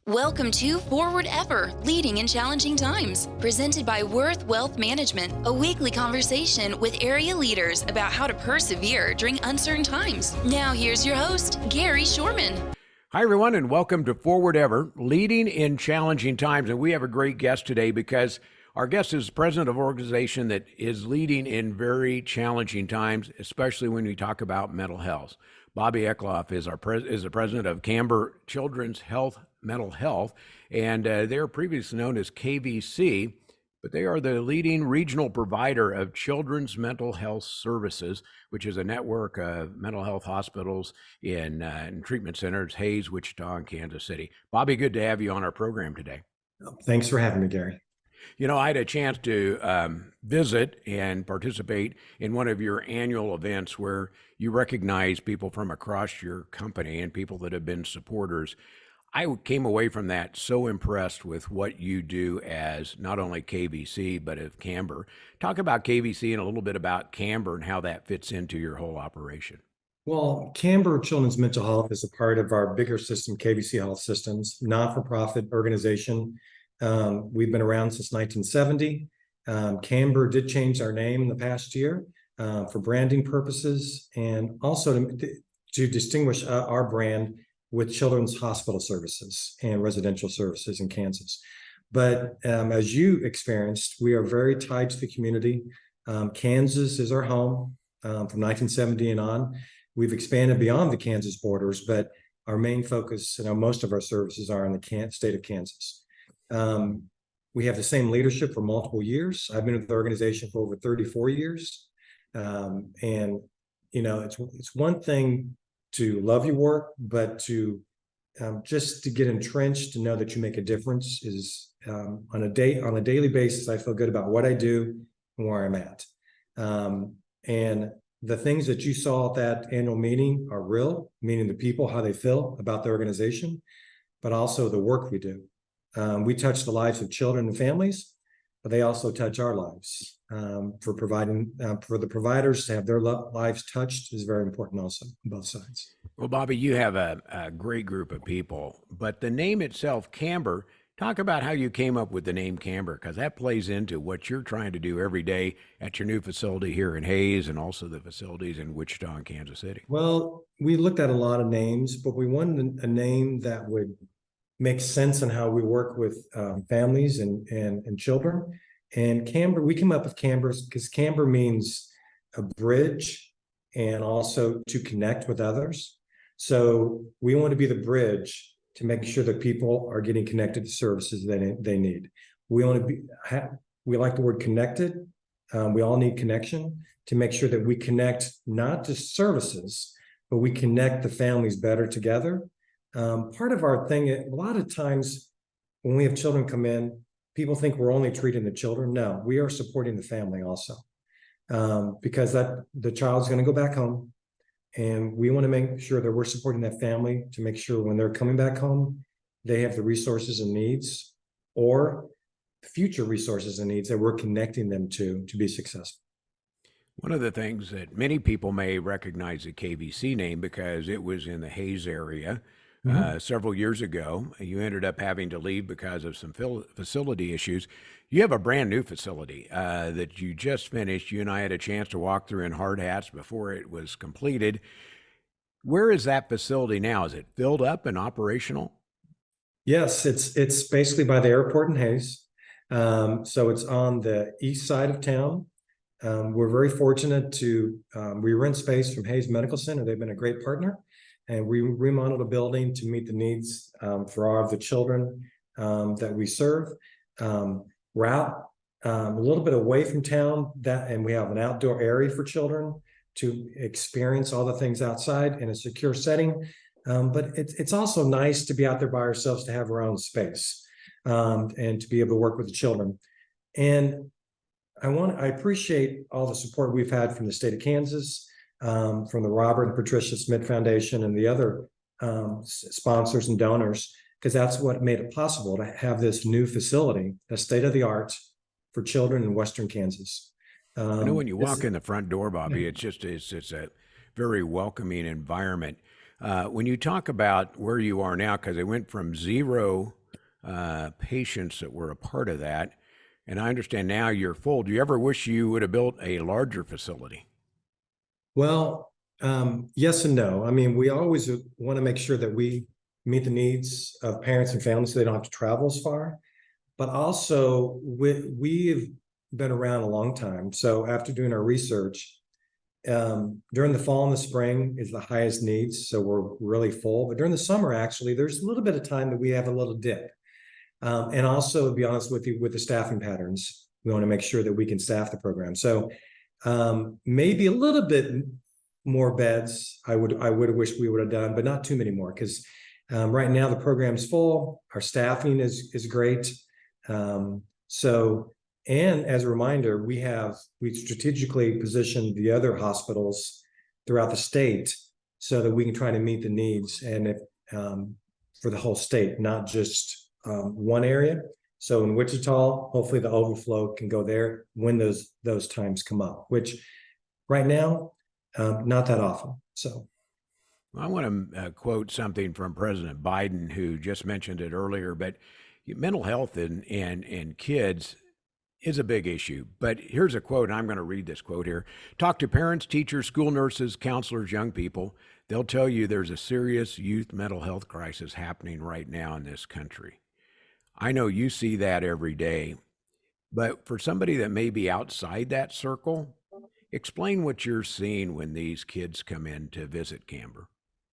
Welcome to Forward Ever, Leading in Challenging Times, presented by Worth Wealth Management, a weekly conversation with area leaders about how to persevere during uncertain times. Now here's your host, Gary Shorman. Hi, everyone, and welcome to Forward Ever, Leading in Challenging Times. And we have a great guest today because our guest is the president of an organization that is leading in very challenging times, especially when we talk about mental health. Bobby Eklofe is the president of Camber Children's Mental Health, and they're previously known as KVC, but they are the leading regional provider of children's mental health services, which is a network of mental health hospitals in treatment centers, Hays, Wichita, and Kansas City. Bobby, good to have you on our program today. Thanks for having me, Gary. You know, I had a chance to visit and participate in one of your annual events where you recognize people from across your company and people that have been supporters. I came away from that so impressed with what you do as not only KVC, but of Camber. Talk about KVC and a little bit about Camber and how that fits into your whole operation. Well, Camber Children's Mental Health is a part of our bigger system, KVC Health Systems, not-for-profit organization. We've been around since 1970. Camber did change our name in the past year for branding purposes and also to distinguish our brand with children's hospital services and residential services in Kansas. But as you experienced, we are very tied to the community. Kansas is our home from 1970 and on. We've expanded beyond the Kansas borders, but our main focus and most of our services are in the state of Kansas. We have the same leadership for multiple years. I've been with the organization for over 34 years. And, you know, it's one thing to love your work, but to just to get entrenched, to know that you make a difference is on a daily basis. I feel good about what I do and where I'm at. And the things that you saw at that annual meeting are real, meaning the people, how they feel about the organization, but also the work we do. We touch the lives of children and families, but they also touch our lives. For the providers to have their lives touched is very important also on both sides. Well, Bobby, you have a great group of people, but the name itself, Camber, talk about how you came up with the name Camber, because that plays into what you're trying to do every day at your new facility here in Hays and also the facilities in Wichita and Kansas City. Well, we looked at a lot of names, but we wanted a name that would make sense in how we work with families and children. And Camber, we came up with Camber because Camber means a bridge and also to connect with others. So we want to be the bridge to make sure that people are getting connected to services that they need. We want to be, we like the word connected. We all need connection to make sure that we connect not just services, but we connect the families better together. Part of our thing, a lot of times when we have children come in, people think we're only treating the children. No, we are supporting the family also, because the child's going to go back home, and we want to make sure that we're supporting that family to make sure when they're coming back home, they have the resources and needs or future resources and needs that we're connecting them to be successful. One of the things that many people may recognize the KVC name because it was in the Hays area. Several years ago, you ended up having to leave because of some facility issues. You have a brand new facility that you just finished. You and I had a chance to walk through in hard hats before it was completed. Where is that facility now? Is it filled up and operational? Yes, it's basically by the airport in Hays. So it's on the east side of town. We're very fortunate to, we rent space from Hays Medical Center. They've been a great partner. And we remodeled a building to meet the needs for all of the children that we serve. We're out a little bit away from town, and we have an outdoor area for children to experience all the things outside in a secure setting. But it's also nice to be out there by ourselves, to have our own space and to be able to work with the children. And I appreciate all the support we've had from the state of Kansas, from the Robert and Patricia Smith Foundation and the other sponsors and donors, because that's what made it possible to have this new facility, a state-of-the-art for children in Western Kansas. I know when you walk in the front door, Bobby, it's a very welcoming environment. When you talk about where you are now, because it went from 0 patients that were a part of that. And I understand now you're full. Do you ever wish you would have built a larger facility? Well, yes and no. I mean, we always want to make sure that we meet the needs of parents and families so they don't have to travel as far. But also, we've been around a long time. So after doing our research, during the fall and the spring is the highest needs. So we're really full. But during the summer, actually, there's a little bit of time that we have a little dip. And also, to be honest with you, with the staffing patterns, we want to make sure that we can staff the program. So maybe a little bit more beds I would have wished we would have done, but not too many more, because right now the program's full. Our staffing is great. And as a reminder, we strategically positioned the other hospitals throughout the state so that we can try to meet the needs and for the whole state, not just one area. So in Wichita, hopefully the overflow can go there when those times come up, which right now, not that often. So I want to quote something from President Biden, who just mentioned it earlier, but mental health and kids is a big issue. But here's a quote, and I'm going to read this quote here. Talk to parents, teachers, school nurses, counselors, young people. They'll tell you there's a serious youth mental health crisis happening right now in this country. I know you see that every day, but for somebody that may be outside that circle, explain what you're seeing when these kids come in to visit Camber.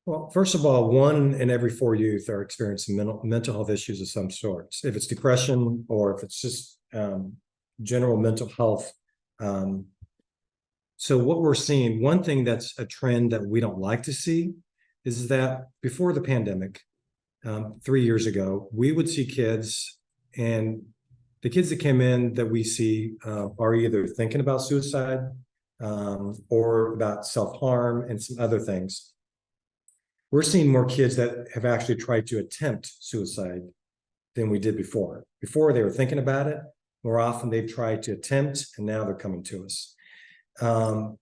Well, first of all, 1 in every 4 youth are experiencing mental health issues of some sort. If it's depression or if it's just general mental health. So what we're seeing, one thing that's a trend that we don't like to see is that before the pandemic, 3 years ago, we would see kids, and the kids that came in that we see are either thinking about suicide or about self-harm and some other things. We're seeing more kids that have actually tried to attempt suicide than we did before. Before, they were thinking about it. More often they've tried to attempt, and now they're coming to us.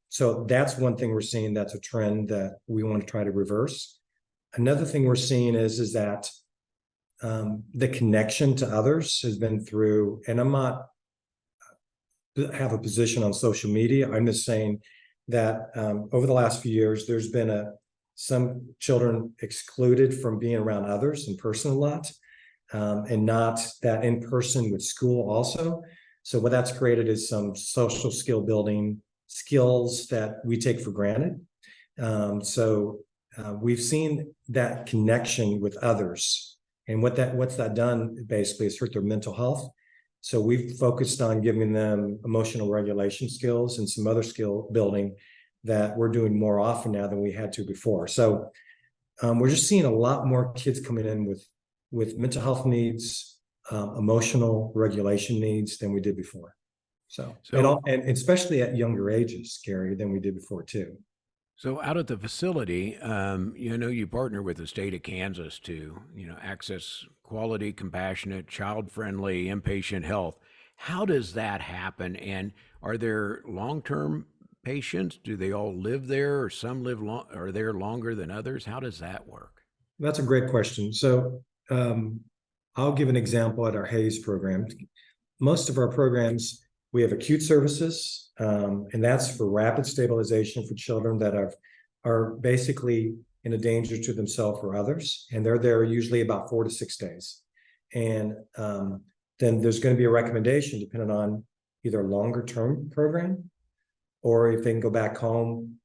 So that's one thing we're seeing. That's a trend that we want to try to reverse. Another thing we're seeing is that the connection to others has been through, and I'm not have a position on social media. I'm just saying that over the last few years, there's been some children excluded from being around others in person a lot. And not that in person with school also. So what that's created is some social skill building skills that we take for granted. We've seen that connection with others, and what's that done basically is hurt their mental health. So we've focused on giving them emotional regulation skills and some other skill building that we're doing more often now than we had to before. So we're just seeing a lot more kids coming in with mental health needs, emotional regulation needs than we did before. And especially at younger ages, Gary, than we did before too. So out at the facility, you partner with the state of Kansas to, access quality, compassionate, child-friendly, inpatient health. How does that happen? And are there long-term patients? Do they all live there, or some are there longer than others? How does that work? That's a great question. So I'll give an example at our Hayes program. Most of our programs, we have acute services, and that's for rapid stabilization for children that are basically in a danger to themselves or others, and they're there usually about 4 to 6 days. And then there's going to be a recommendation depending on either a longer term program or if they can go back home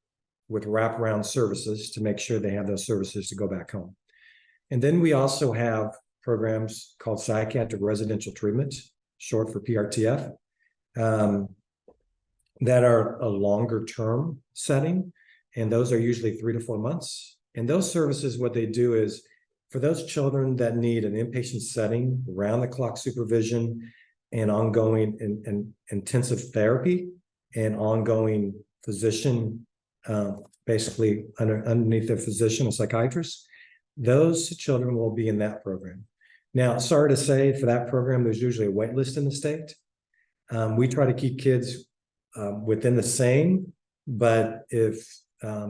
with wraparound services to make sure they have those services to go back home. And then we also have programs called psychiatric residential treatment, short for PRTF, that are a longer term setting. And those are usually 3 to 4 months. And those services, what they do is for those children that need an inpatient setting, round the clock supervision and ongoing and intensive therapy and ongoing physician, basically underneath their physician, a psychiatrist, those children will be in that program. Now, sorry to say, for that program, there's usually a wait list in the state. We try to keep kids within the same, but if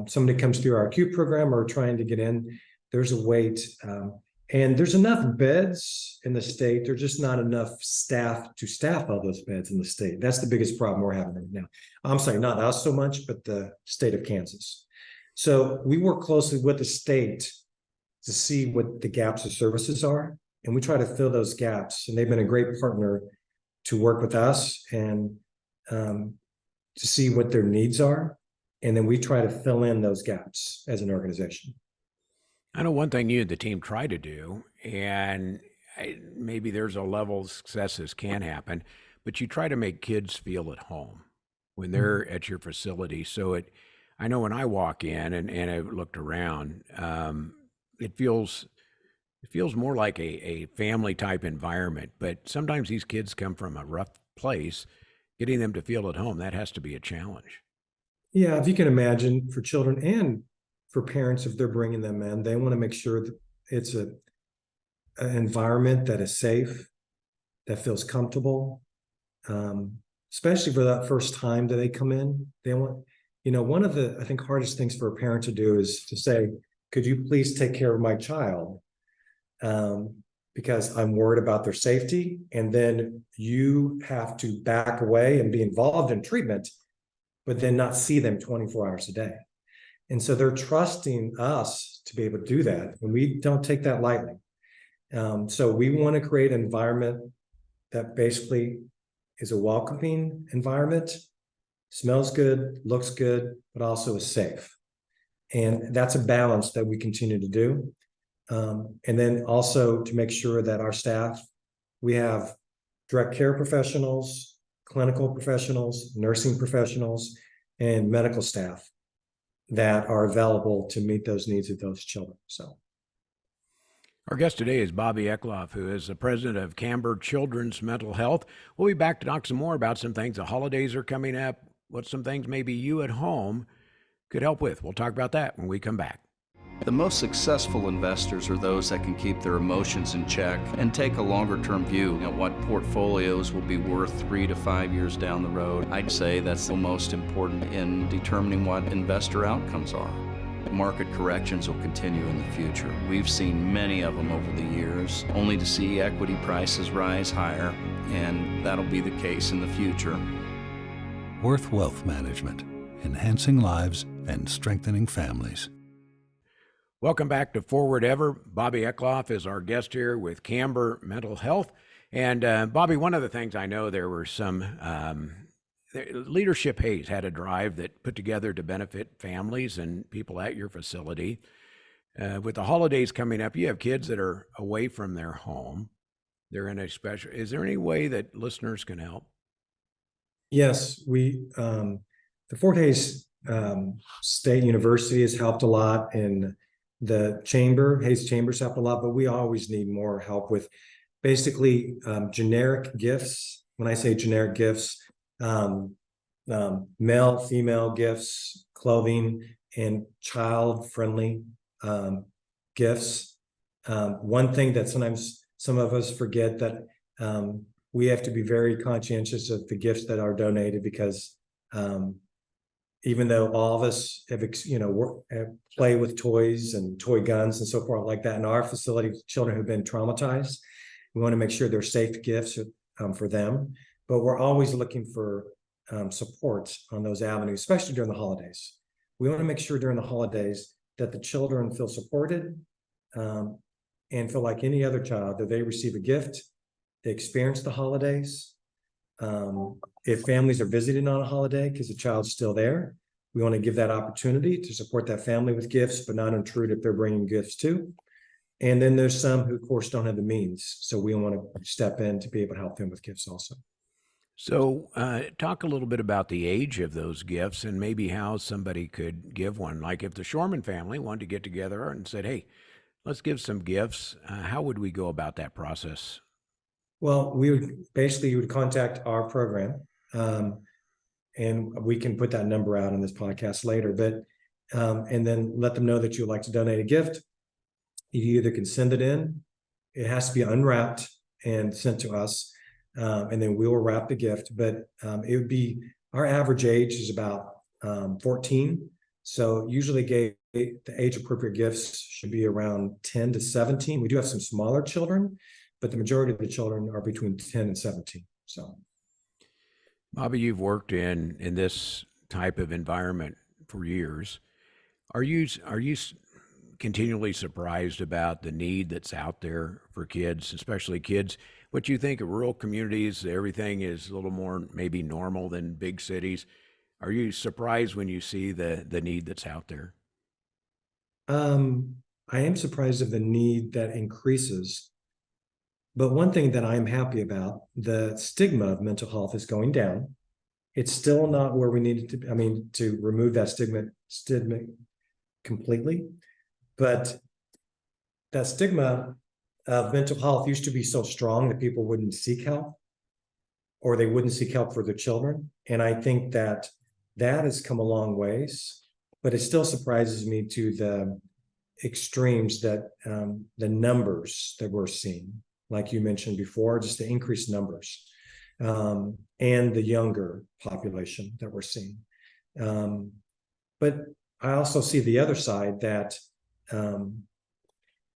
somebody comes through our acute program or trying to get in, there's a wait. And there's enough beds in the state. There's just not enough staff to staff all those beds in the state. That's the biggest problem we're having right now. I'm sorry, not us so much, but the state of Kansas. So we work closely with the state to see what the gaps of services are, and we try to fill those gaps. And they've been a great partner to work with us and to see what their needs are. And then we try to fill in those gaps as an organization. I know one thing you and the team try to do, and maybe there's a level of success this can happen, but you try to make kids feel at home when they're at your facility. So I know when I walk in and I've looked around, it feels more like a family type environment. But sometimes these kids come from a rough place. Getting them to feel at home, that has to be a challenge. Yeah, if you can imagine, for children and for parents, if they're bringing them in, they want to make sure that it's an environment that is safe, that feels comfortable, especially for that first time that they come in. They want, one of the, I think, hardest things for a parent to do is to say, could you please take care of my child? Because I'm worried about their safety. And then you have to back away and be involved in treatment, but then not see them 24 hours a day. And so they're trusting us to be able to do that. And we don't take that lightly. So we want to create an environment that basically is a welcoming environment, smells good, looks good, but also is safe. And that's a balance that we continue to do. And then also to make sure that our staff, we have direct care professionals, clinical professionals, nursing professionals, and medical staff that are available to meet those needs of those children. So our guest today is Bobby Eklofe, who is the president of Camber Children's Mental Health. We'll be back to talk some more about some things. The holidays are coming up. What some things maybe you at home could help with. We'll talk about that when we come back. The most successful investors are those that can keep their emotions in check and take a longer-term view at what portfolios will be worth 3 to 5 years down the road. I'd say that's the most important in determining what investor outcomes are. Market corrections will continue in the future. We've seen many of them over the years, only to see equity prices rise higher, and that'll be the case in the future. Worth Wealth Management, enhancing lives and strengthening families. Welcome back to Forward Ever. Bobby Eklofe is our guest here with Camber Mental Health. And Bobby, one of the things I know, there were some Leadership Hayes had a drive that put together to benefit families and people at your facility. With the holidays coming up, you have kids that are away from their home. They're in a special, is there any way that listeners can help? Yes, the Fort Hays State University has helped a lot, and the Hayes Chamber's helped a lot, but we always need more help with basically generic gifts. When I say generic gifts, male, female gifts, clothing, and child-friendly gifts. One thing that sometimes some of us forget, that we have to be very conscientious of the gifts that are donated, because even though all of us have, play with toys and toy guns and so forth like that in our facility, children who've been traumatized, we want to make sure they're safe gifts for them. But we're always looking for support on those avenues, especially during the holidays. We want to make sure during the holidays that the children feel supported and feel like any other child, that they receive a gift, they experience the holidays. If families are visiting on a holiday because the child's still there, we want to give that opportunity to support that family with gifts, but not intrude if they're bringing gifts too. And then there's some who, of course, don't have the means. So we want to step in to be able to help them with gifts also. So talk a little bit about the age of those gifts and maybe how somebody could give one. Like if the Shorman family wanted to get together and said, hey, let's give some gifts, how would we go about that process? Well, you would contact our program, and we can put that number out in this podcast later, but and then let them know that you'd like to donate a gift. You either can send it in, it has to be unwrapped and sent to us, and then we will wrap the gift. But it would be, our average age is about 14. So usually the age appropriate gifts should be around 10 to 17. We do have some smaller children, but the majority of the children are between 10 and 17. So, Bobby, you've worked in this type of environment for years. Are you continually surprised about the need that's out there for kids, especially kids? What you think of rural communities, everything is a little more maybe normal than big cities. Are you surprised when you see the need that's out there? I am surprised of the need that increases. But one thing that I'm happy about, the stigma of mental health is going down. It's still not where we need it to be. I mean, to remove that stigma completely. But that stigma of mental health used to be so strong that people wouldn't seek help, or they wouldn't seek help for their children. And I think that has come a long ways, but it still surprises me to the extremes that the numbers that we're seeing, like you mentioned before, just the increased numbers, and the younger population that we're seeing. But I also see the other side that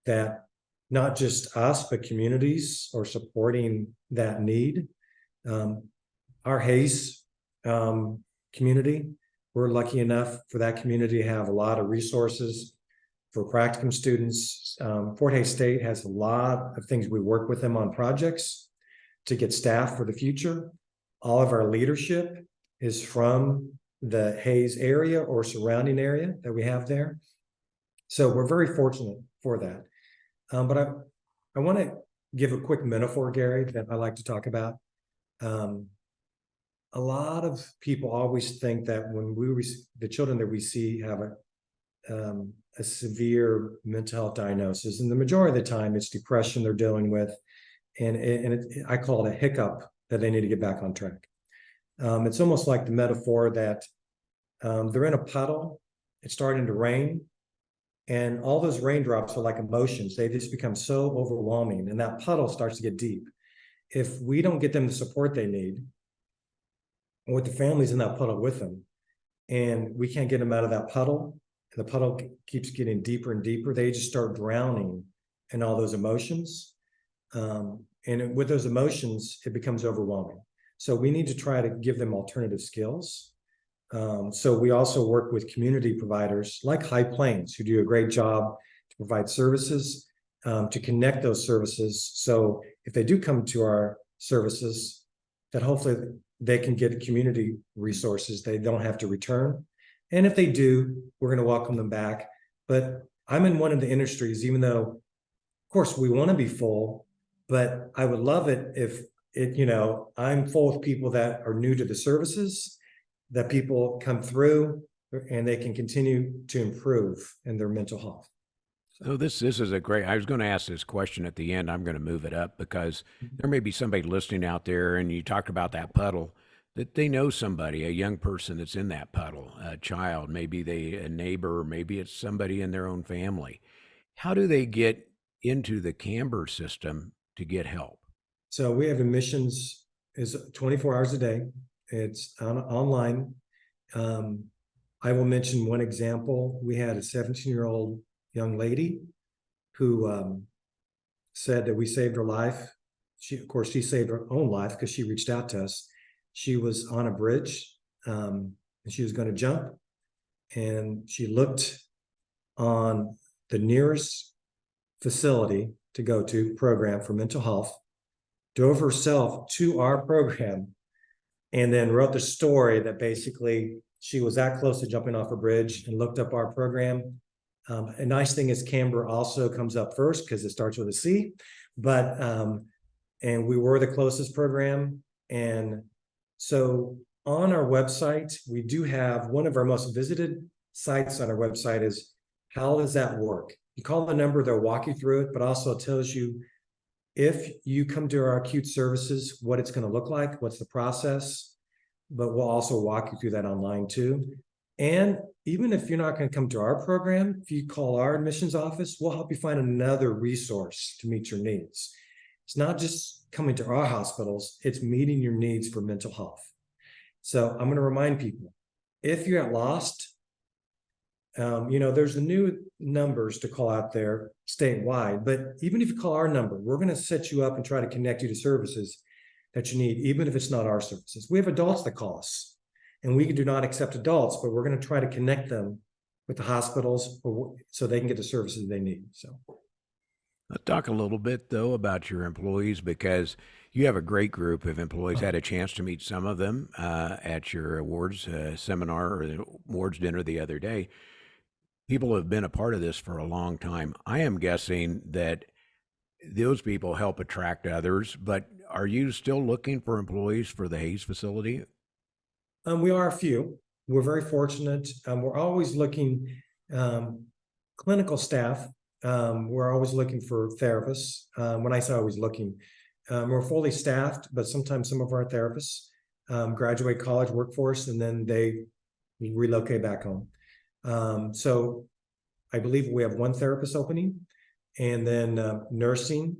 that not just us, but communities are supporting that need. Our Hayes community, we're lucky enough for that community to have a lot of resources for practicum students. Fort Hays State has a lot of things. We work with them on projects to get staff for the future. All of our leadership is from the Hayes area or surrounding area that we have there. So we're very fortunate for that. But I want to give a quick metaphor, Gary, that I like to talk about. A lot of people always think that when the children that we see have a severe mental health diagnosis, and the majority of the time it's depression they're dealing with, and I call it a hiccup that they need to get back on track. It's almost like the metaphor that they're in a puddle, it's starting to rain, and all those raindrops are like emotions. They just become so overwhelming, and that puddle starts to get deep. If we don't get them the support they need, or with the families in that puddle with them, and we can't get them out of that puddle, and the puddle keeps getting deeper and deeper, they just start drowning in all those emotions. And with those emotions, it becomes overwhelming. So we need to try to give them alternative skills. So we also work with community providers like High Plains, who do a great job to provide services, to connect those services. So if they do come to our services, that hopefully they can get community resources. They don't have to return. And if they do, we're going to welcome them back. But I'm in one of the industries, even though, of course, we want to be full, but I would love it if I'm full with people that are new to the services, that people come through and they can continue to improve in their mental health. So this is a great. I was going to ask this question at the end. I'm going to move it up because there may be somebody listening out there, and you talked about that puddle, that they know somebody, a young person that's in that puddle, a child, maybe a neighbor, maybe it's somebody in their own family. How do they get into the Camber system to get help? So we have admissions is 24 hours a day. It's online. I will mention one example. We had a 17-year-old young lady who said that we saved her life. She saved her own life because she reached out to us. She was on a bridge, and she was going to jump, and she looked on the nearest facility to go to program for mental health, drove herself to our program, and then wrote the story that basically she was that close to jumping off a bridge and looked up our program. A nice thing is Camber also comes up first because it starts with a C, but and we were the closest program. And so on our website, we do have one of our most visited sites on our website is, how does that work? You call the number, they'll walk you through it, but also it tells you if you come to our acute services, what it's going to look like, what's the process, but we'll also walk you through that online too. And even if you're not going to come to our program, if you call our admissions office, we'll help you find another resource to meet your needs. It's not just coming to our hospitals, it's meeting your needs for mental health. So I'm going to remind people, if you're at lost, There's the new numbers to call out there statewide, but even if you call our number, we're going to set you up and try to connect you to services that you need, even if it's not our services. We have adults that call us, and we do not accept adults, but we're going to try to connect them with the hospitals so they can get the services they need. So Let's talk a little bit, though, about your employees, because you have a great group of employees. Had a chance to meet some of them at your awards seminar or the awards dinner the other day. People have been a part of this for a long time. I am guessing that those people help attract others, but are you still looking for employees for the Hayes facility? We are a few. We're very fortunate. We're always looking, clinical staff. We're always looking for therapists. When I say always looking, we're fully staffed, but sometimes some of our therapists graduate college workforce and then they relocate back home. So I believe we have one therapist opening, and then nursing,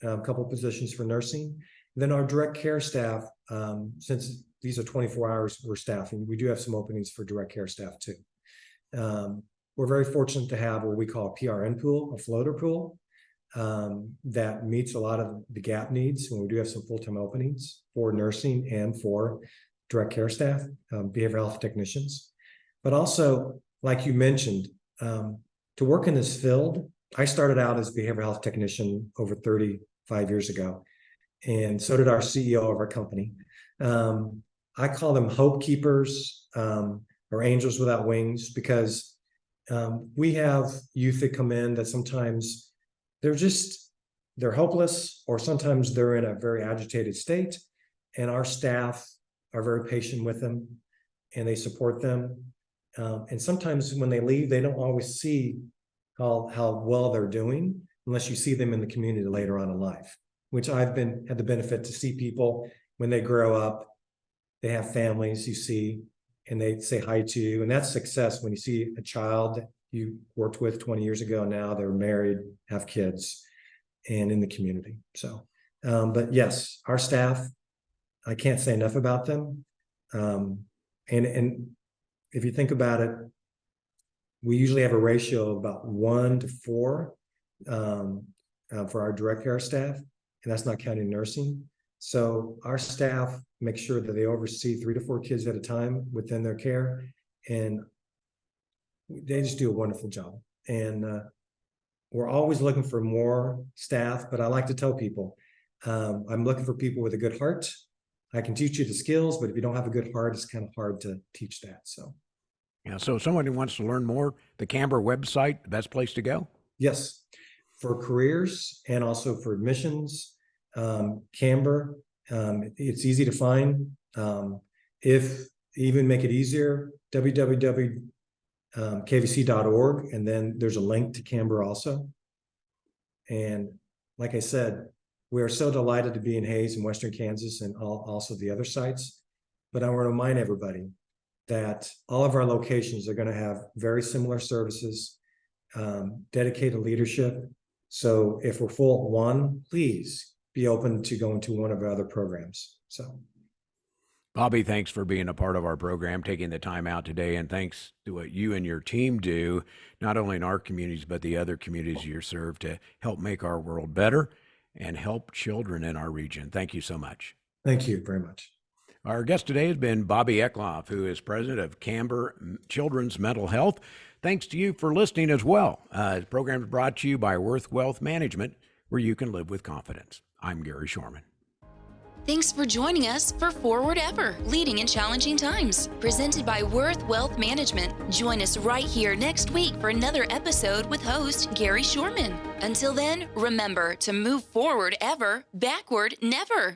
a couple of positions for nursing. Then our direct care staff, since these are 24 hours we're staffing, we do have some openings for direct care staff too. We're very fortunate to have what we call a PRN pool, a floater pool, that meets a lot of the gap needs when we do have some full-time openings for nursing and for direct care staff, behavioral health technicians. But also, like you mentioned, to work in this field, I started out as a behavioral health technician over 35 years ago, and so did our CEO of our company. I call them hope keepers, or angels without wings, because we have youth that come in that sometimes they're hopeless, or sometimes they're in a very agitated state, and our staff are very patient with them and they support them. And sometimes when they leave, they don't always see how well they're doing unless you see them in the community later on in life, which I've had the benefit to see people when they grow up, they have families, you see, and they say hi to you. And that's success when you see a child you worked with 20 years ago, now they're married, have kids, and in the community. So, but yes, our staff, I can't say enough about them. And if you think about it, we usually have a ratio of about 1 to 4 for our direct care staff, and that's not counting nursing. So our staff make sure that they oversee 3 to 4 kids at a time within their care, and they just do a wonderful job. And we're always looking for more staff, but I like to tell people, I'm looking for people with a good heart. I can teach you the skills, but if you don't have a good heart, it's kind of hard to teach that. So, Yeah. So if someone who wants to learn more, the Camber website, the best place to go? yes, for careers and also for admissions, Camber, it's easy to find. If even make it easier, www.kvc.org, and then there's a link to Camber also. And like I said, we are so delighted to be in Hayes in Western Kansas and also the other sites. But I want to remind everybody that all of our locations are going to have very similar services, dedicated leadership. So if we're full at one, please be open to going to one of our other programs. So, Bobby, thanks for being a part of our program, taking the time out today, and thanks to what you and your team do, not only in our communities, but the other communities you serve, to help make our world better and help children in our region. Thank you so much. thank you very much. Our guest today has been Bobby Eklofe, who is president of Camber Children's Mental Health. Thanks to you for listening as well. The program is brought to you by Worth Wealth Management, where you can live with confidence. I'm Gary Shorman. Thanks for joining us for Forward Ever, Leading in Challenging Times, presented by Worth Wealth Management. Join us right here next week for another episode with host Gary Shorman. Until then, remember to move forward ever, backward never.